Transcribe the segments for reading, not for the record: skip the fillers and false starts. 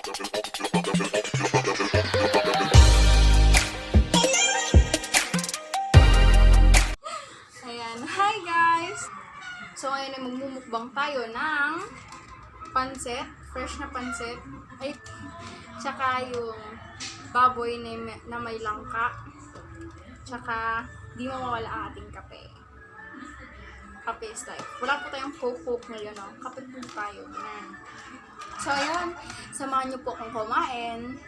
Ayan, hi guys! So ngayon ay magmumukbang tayo ng pansit, fresh na pansit. Ay, tsaka yung baboy na may langka. Tsaka di mawawala ang ating kape. Kape is life. Wala po tayong coke ngayon, no? Kape po tayo. Ayan. So ayan, samahan niyo po akong kumain.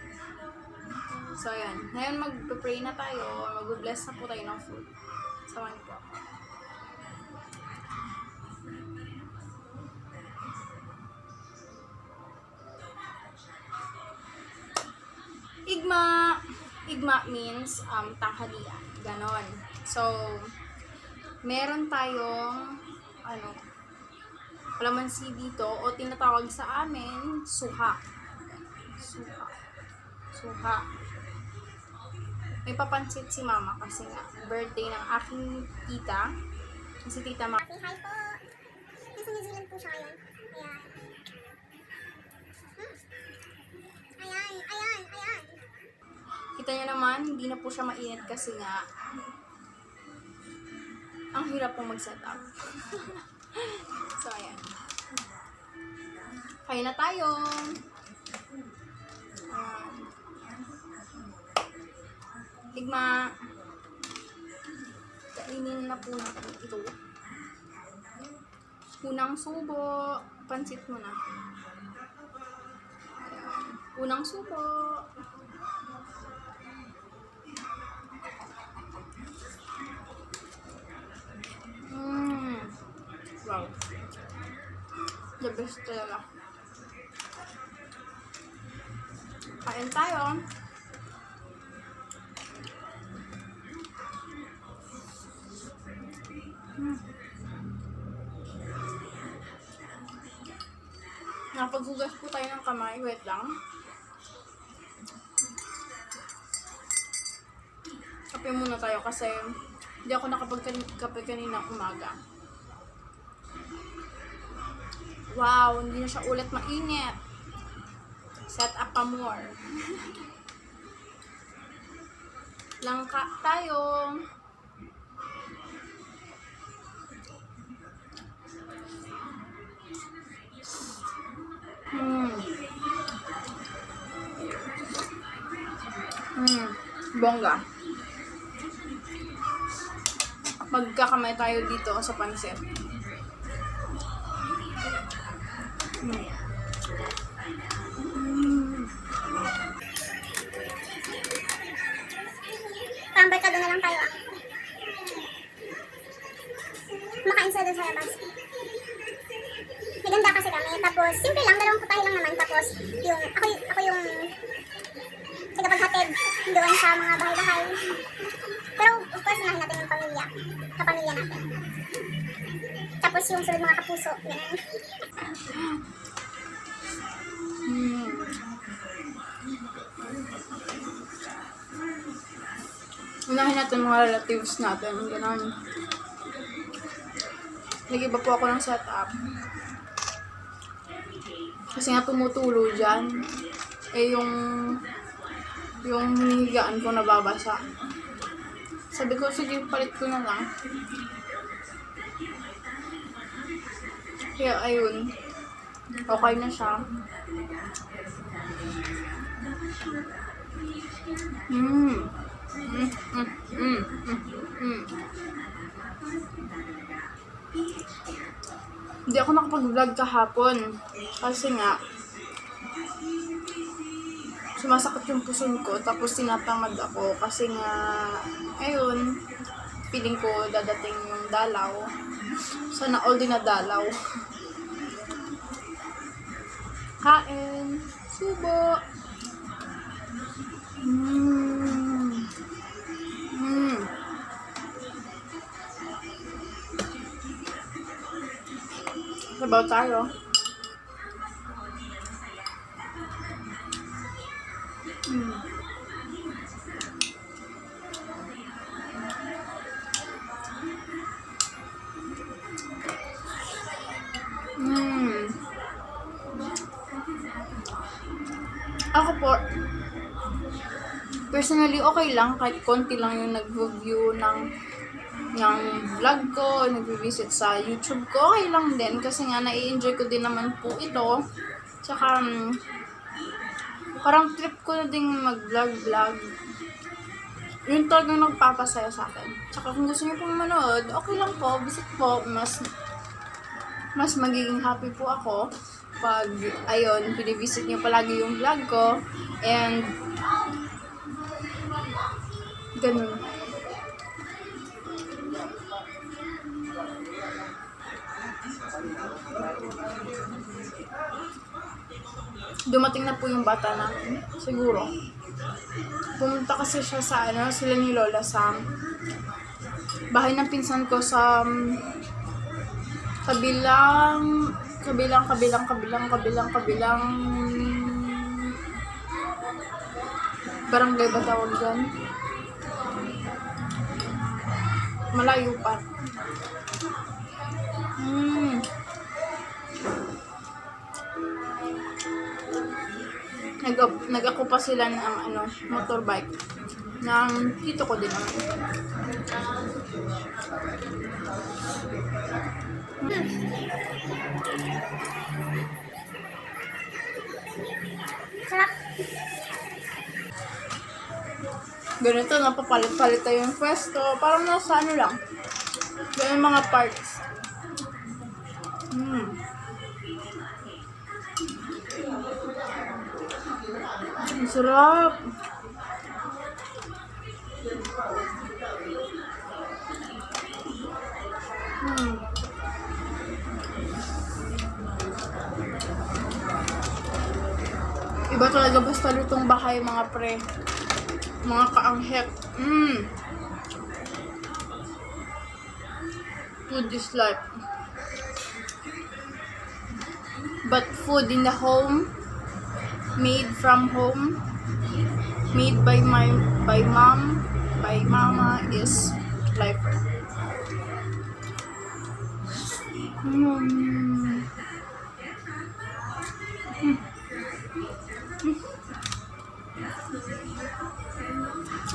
So ayan, ngayon mag-pray na tayo. Mag-bless na po tayo ng food. Samahan niyo po ako. Igma means tanghalian, ganon. So, meron tayong kalamansi dito o tinatawag sa amin suha. Suha. May papansit si mama kasi nga birthday ng aking tita. Si tita ma. Hi po. Nasa New Zealand po siya ngayon. Ayan. Kita niyo naman, hindi na po siya mainit kasi nga ang hirap pong mag-set up. So, ayan. Kain na tayo. Igma. Kainin na po natin ito. Unang subo. Pansit mo na. Ayan. Unang subo. Wow. The best talaga. Kain tayo. Napaghugas po tayo ng kamay. Wait lang. Kape muna tayo kasi hindi ako nakapagkape kaninang umaga. Wow, hindi na siya ulit mainit. Set up pa more. Langka tayo. Bongga. Magkakamay tayo dito sa pansit. Parang barkada na lang tayo. Makain sila dun sa labas. Maganda kasi kami. Tapos, simple lang. Dalawang putahe lang naman. Tapos, ako yung tagapaghatid doon sa mga bahay-bahay. Pero, of course, unahin natin yung pamilya. Kapamilya natin. Tapos, yung sunod mga kapuso. Ganun. Unahin natin mga relatives natin. Ganun. Nag-iba po ako ng setup. Kasi nga tumutulo dyan. Eh yung hinihigaan ko nababasa. Sabi ko, sige, palit ko na lang. Kaya ayun. Okay na siya. Hindi ako nakapag-vlog kahapon kasi nga sumasakit yung puson ko tapos tinatamad ako kasi nga ayun, feeling ko dadating yung dalaw. Sana all din na dalaw. Kain, subo. Sabaw tayo. Ako po, personally, okay lang. Kahit konti lang yung nag-view ng vlog ko, nag-visit sa YouTube ko, okay lang din. Kasi nga, nai-enjoy ko din naman po ito. Tsaka, parang trip ko na ding mag-vlog. Yun talagang nagpapasaya sa akin. Tsaka kung gusto niyo pong manood, okay lang po, visit po. Mas magiging happy po ako pag, ayun, pinivisit niyo palagi yung vlog ko. And, ganun. Dumating na po yung bata namin. Siguro. Pumunta kasi siya sa sila ni Lola sa bahay ng pinsan ko sa kabilang barangay ba tawag dyan? Malayo pa. Nag-ako pa sila ng motorbike ng tito ko din naman. Sarap. Ganito, napapalit-palit tayo yung pwesto. Parang nasa lang. Ganyan mga parts. Ang sarap. Iba talaga basta lutong bahay mga pre. Mga kaanghet. Food is life. But food in the home, made from home, made by mama is life.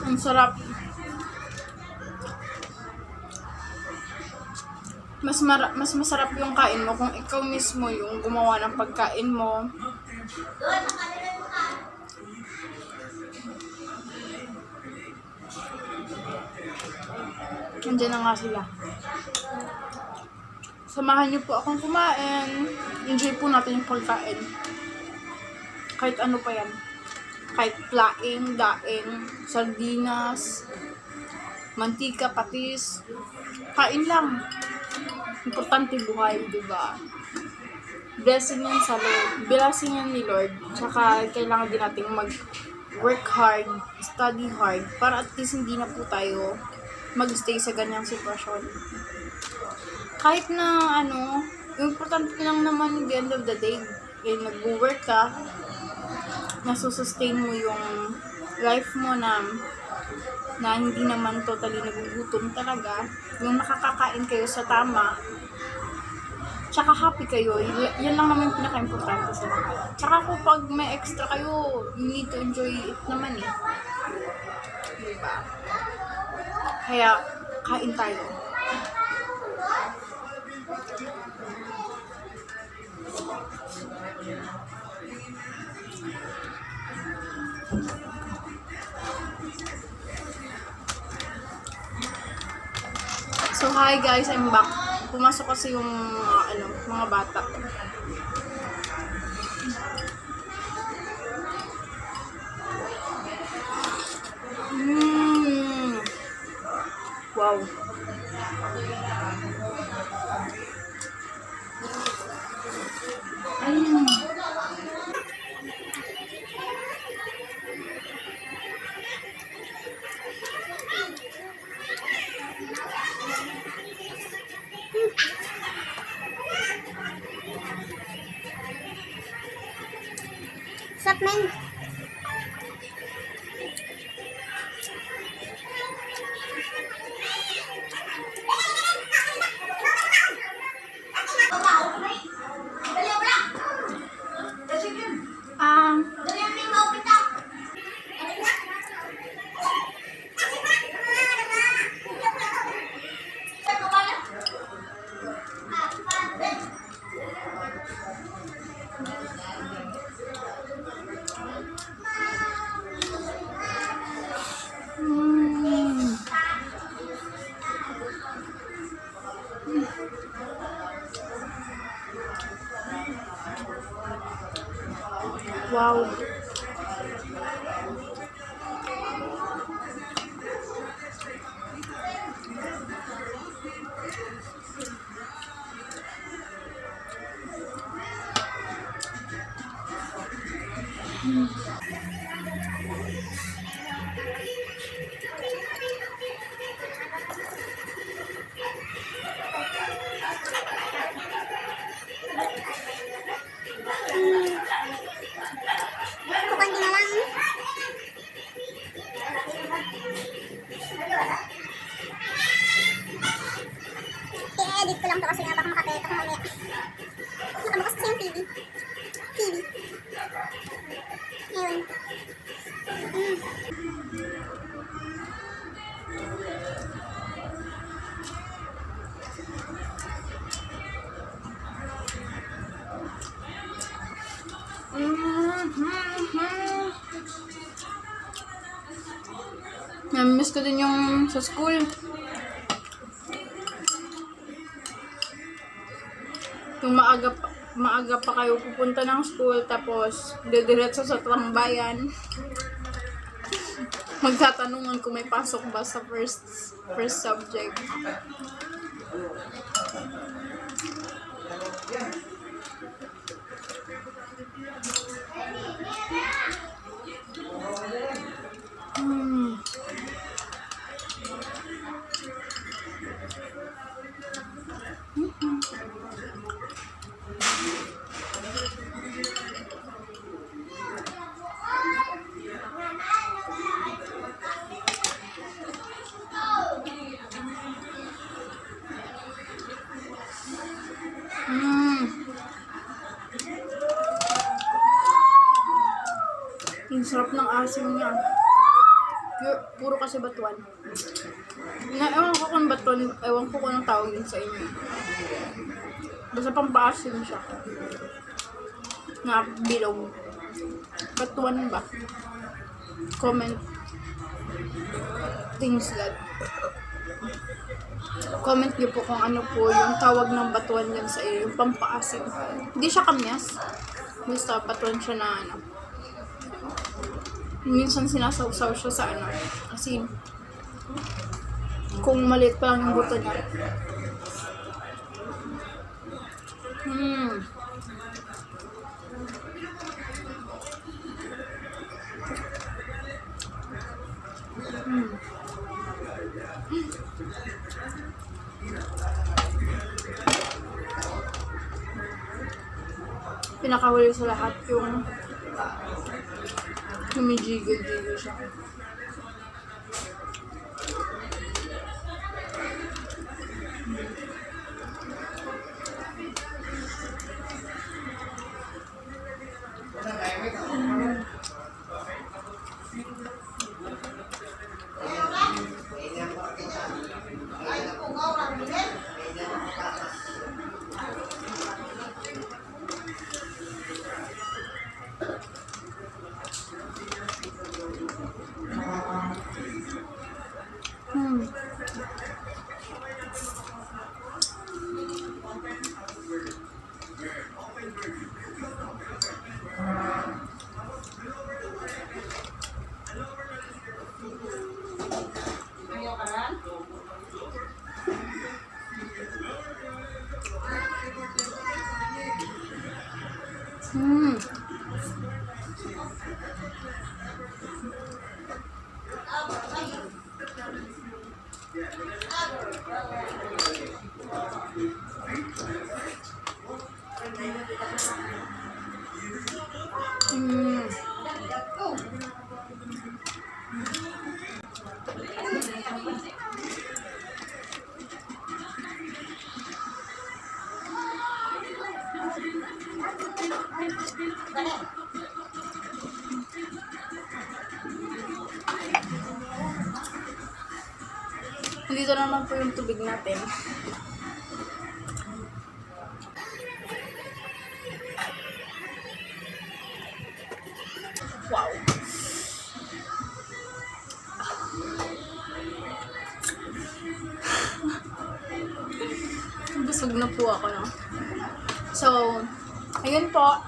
Ang sarap. Mas masarap yung kain mo kung ikaw mismo yung gumawa ng pagkain mo. Nandiyan na nga sila. Samahan niyo po akong kumain. Enjoy po natin yung pagkain. Kahit ano pa yan. Kahit plaing, daing, sardinas, mantika, patis. Kain lang. Importante buhay, diba? Blessing yan sa Lord. Blessing yan ni Lord. Tsaka kailangan din natin mag-work hard, study hard, para at least hindi na po tayo mag-stay sa ganyang sitwasyon. Kahit na yung importante lang naman at the end of the day, nag-work ka, nasusustain mo yung life mo na hindi naman totally nagugutom talaga, yung nakakakain kayo sa tama, tsaka happy kayo, yan lang naman yung pinaka-importante sa lahat. Tsaka pag may extra kayo, you need to enjoy it naman eh. Diba? Kaya, kain tayo. So, hi guys, I'm back. Pumasok kasi yung mga bata. Wow. Sup, men? Wow. Kukunti na lang. I-edit ko lang to kasi nga baka makapeta ko mamaya. Nakabukas kasi yung TV. Ngayon. Namiss ko din yung sa school. Yung maaga pa kayo pupunta ng school, tapos didiretso sa tambayan. Magtatanungan kung may pasok ba sa first subject. Ang sarap ng asim niya. Puro kasi batuan. Ewan ko kung batuan, ewan ko kung anong tawag din sa inyo. Basta pampaasim siya. Na bilog. Batuan ba? Comment things that. Comment niyo po kung ano po yung tawag ng batuan yan sa iyo. Yung pampaasim. Hindi siya kamyas. Basta batuan siya na ano. Minsan sinasawsaw siya sa ano, asin. Kung maliit pa lang yung buto niya. Pinakahuli sa lahat yung jiggle siya. Dito naman po yung tubig natin. Wow! Busog na po ako, no? So, ayun po.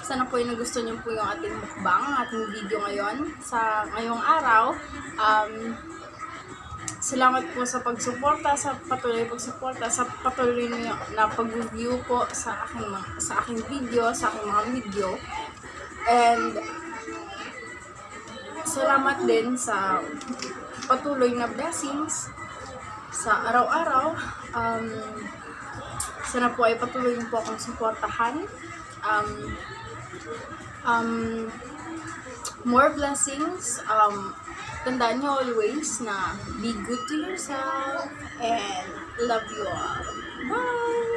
Sana po ay nagustuhan niyo po yung ating mukbang, ating video ngayon. Sa ngayong araw, salamat po sa pagsuporta, sa patuloy na pag-review po sa aking video, sa aking mga video. And salamat din sa patuloy na blessings sa araw-araw. Sana po ay patuloy niyo po akong suportahan. More blessings. Tandaan nyo always na be good to yourself and love you all. Bye!